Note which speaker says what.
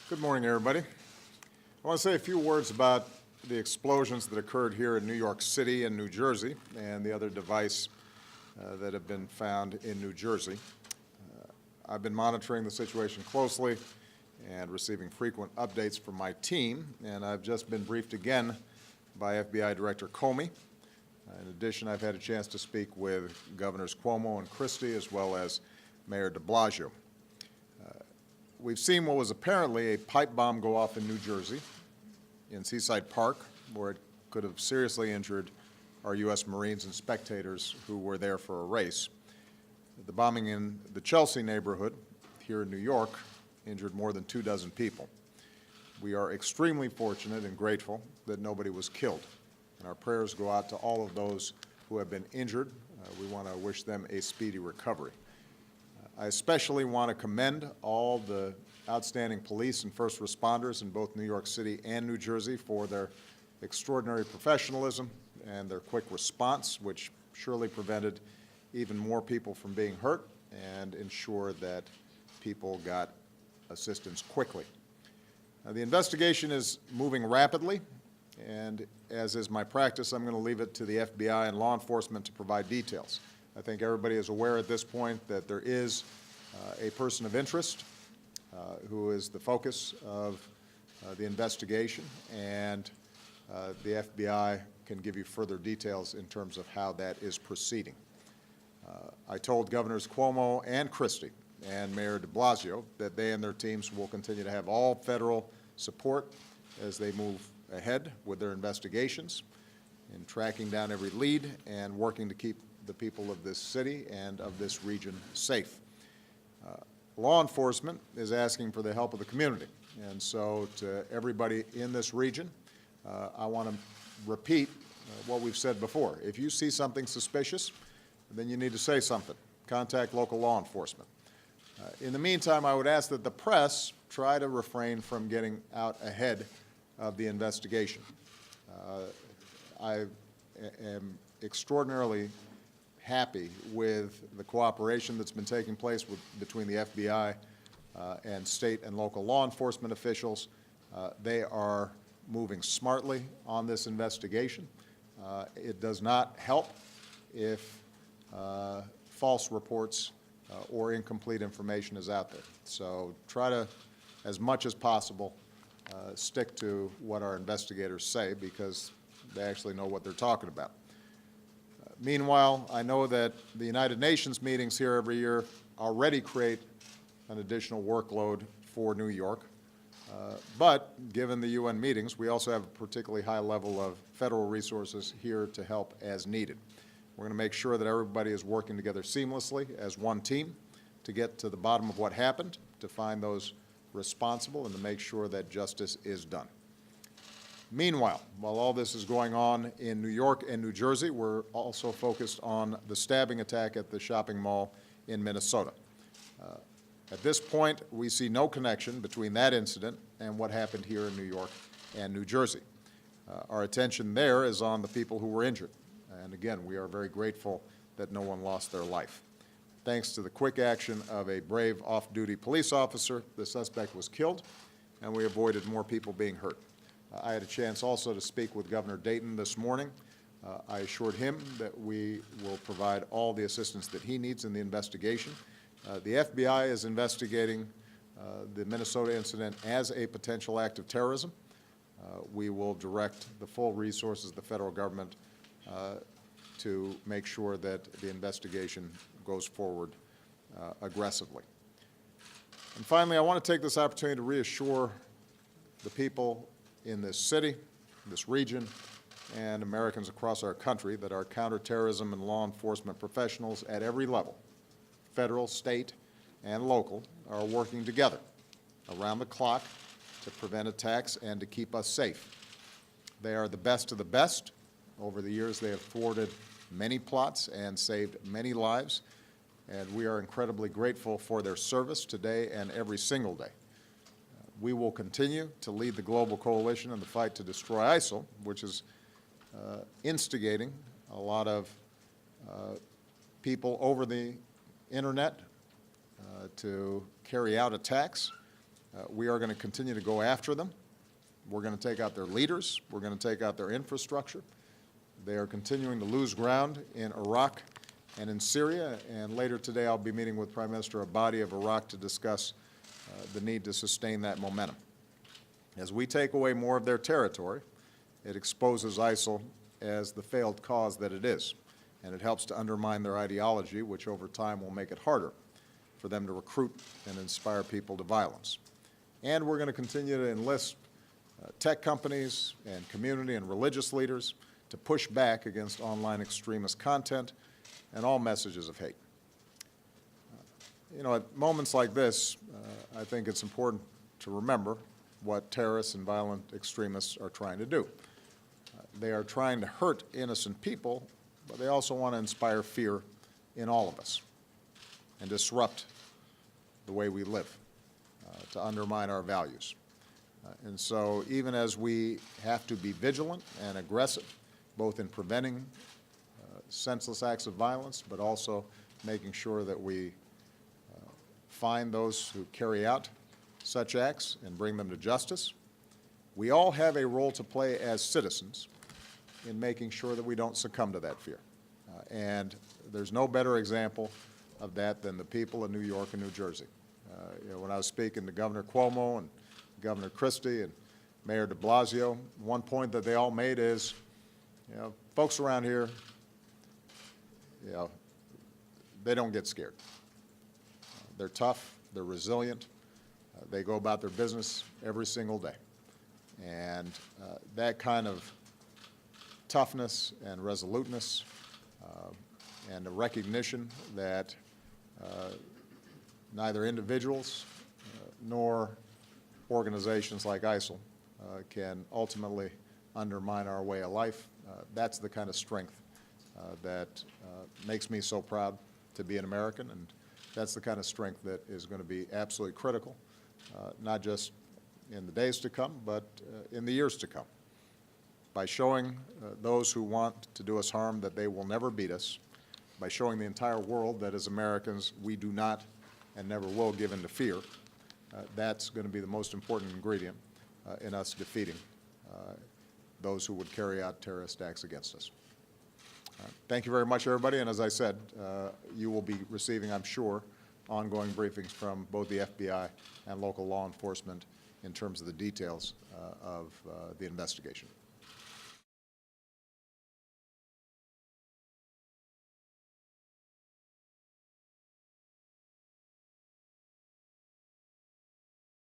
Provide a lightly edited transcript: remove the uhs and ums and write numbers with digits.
Speaker 1: Good morning, everybody. I want to say a few words about the explosions that occurred here in New York City and New Jersey and the other device that have been found in New Jersey. I've been monitoring the situation closely and receiving frequent updates from my team, and I've just been briefed again by FBI Director Comey. In addition, I've had a chance to speak with Governors Cuomo and Christie as well as Mayor de Blasio. We've seen what was apparently a pipe bomb go off in New Jersey, in Seaside Park, where it could have seriously injured our U.S. Marines and spectators who were there for a race. The bombing in the Chelsea neighborhood here in New York injured more than 24 people. We are extremely fortunate and grateful that nobody was killed, and our prayers go out to all of those who have been injured. We want to wish them a speedy recovery. I especially want to commend all the outstanding police and first responders in both New York City and New Jersey for their extraordinary professionalism and their quick response, which surely prevented even more people from being hurt and ensured that people got assistance quickly. The investigation is moving rapidly, and as is my practice, I'm going to leave it to the FBI and law enforcement to provide details. I think everybody is aware at this point that there is a person of interest who is the focus of the investigation, and the FBI can give you further details in terms of how that is proceeding. I told Governors Cuomo and Christie and Mayor de Blasio that they and their teams will continue to have all federal support as they move ahead with their investigations in tracking down every lead and working to keep the people of this city and of this region safe. Law enforcement is asking for the help of the community, and so to everybody in this region, I want to repeat what we've said before. If you see something suspicious, then you need to say something. Contact local law enforcement. In the meantime, I would ask that the press try to refrain from getting out ahead of the investigation. I am extraordinarily happy with the cooperation that's been taking place between the FBI and state and local law enforcement officials. They are moving smartly on this investigation. It does not help if false reports or incomplete information is out there. So try to, as much as possible, stick to what our investigators say, because they actually know what they're talking about. Meanwhile, I know that the United Nations meetings here every year already create an additional workload for New York. But given the UN meetings, we also have a particularly high level of federal resources here to help as needed. We're going to make sure that everybody is working together seamlessly as one team to get to the bottom of what happened, to find those responsible, and to make sure that justice is done. Meanwhile, while all this is going on in New York and New Jersey, we're also focused on the stabbing attack at the shopping mall in Minnesota. At this point, we see no connection between that incident and what happened here in New York and New Jersey. Our attention there is on the people who were injured. And again, we are very grateful that no one lost their life. Thanks to the quick action of a brave off-duty police officer, the suspect was killed, and we avoided more people being hurt. I had a chance also to speak with Governor Dayton this morning. I assured him that we will provide all the assistance that he needs in the investigation. The FBI is investigating the Minnesota incident as a potential act of terrorism. We will direct the full resources of the federal government to make sure that the investigation goes forward aggressively. And finally, I want to take this opportunity to reassure the people in this city, this region, and Americans across our country that our counterterrorism and law enforcement professionals at every level, federal, state, and local, are working together around the clock to prevent attacks and to keep us safe. They are the best of the best. Over the years, they have thwarted many plots and saved many lives, and we are incredibly grateful for their service today and every single day. We will continue to lead the global coalition in the fight to destroy ISIL, which is instigating a lot of people over the internet to carry out attacks. We are going to continue to go after them. We're going to take out their leaders. We're going to take out their infrastructure. They are continuing to lose ground in Iraq and in Syria, and later today I'll be meeting with Prime Minister Abadi of Iraq to discuss the need to sustain that momentum. As we take away more of their territory, it exposes ISIL as the failed cause that it is, and it helps to undermine their ideology, which over time will make it harder for them to recruit and inspire people to violence. And we're going to continue to enlist tech companies and community and religious leaders to push back against online extremist content and all messages of hate. You know, at moments like this, I think it's important to remember what terrorists and violent extremists are trying to do. They are trying to hurt innocent people, but they also want to inspire fear in all of us and disrupt the way we live, to undermine our values. And so even as we have to be vigilant and aggressive, both in preventing senseless acts of violence, but also making sure that we find those who carry out such acts and bring them to justice, we all have a role to play as citizens in making sure that we don't succumb to that fear. And there's no better example of that than the people of New York and New Jersey. You know, when I was speaking to Governor Cuomo and Governor Christie and Mayor de Blasio, one point that they all made is, you know, folks around here, you know, they don't get scared. They're tough, they're resilient, they go about their business every single day. And that kind of toughness and resoluteness and the recognition that neither individuals nor organizations like ISIL can ultimately undermine our way of life. That's the kind of strength that makes me so proud to be an American, and that's the kind of strength that is going to be absolutely critical, not just in the days to come, but in the years to come. By showing those who want to do us harm that they will never beat us, by showing the entire world that as Americans we do not and never will give in to fear, that's going to be the most important ingredient in us defeating those who would carry out terrorist acts against us. Thank you very much, everybody, and as I said, you will be receiving, I'm sure, ongoing briefings from both the FBI and local law enforcement in terms of the details of the investigation.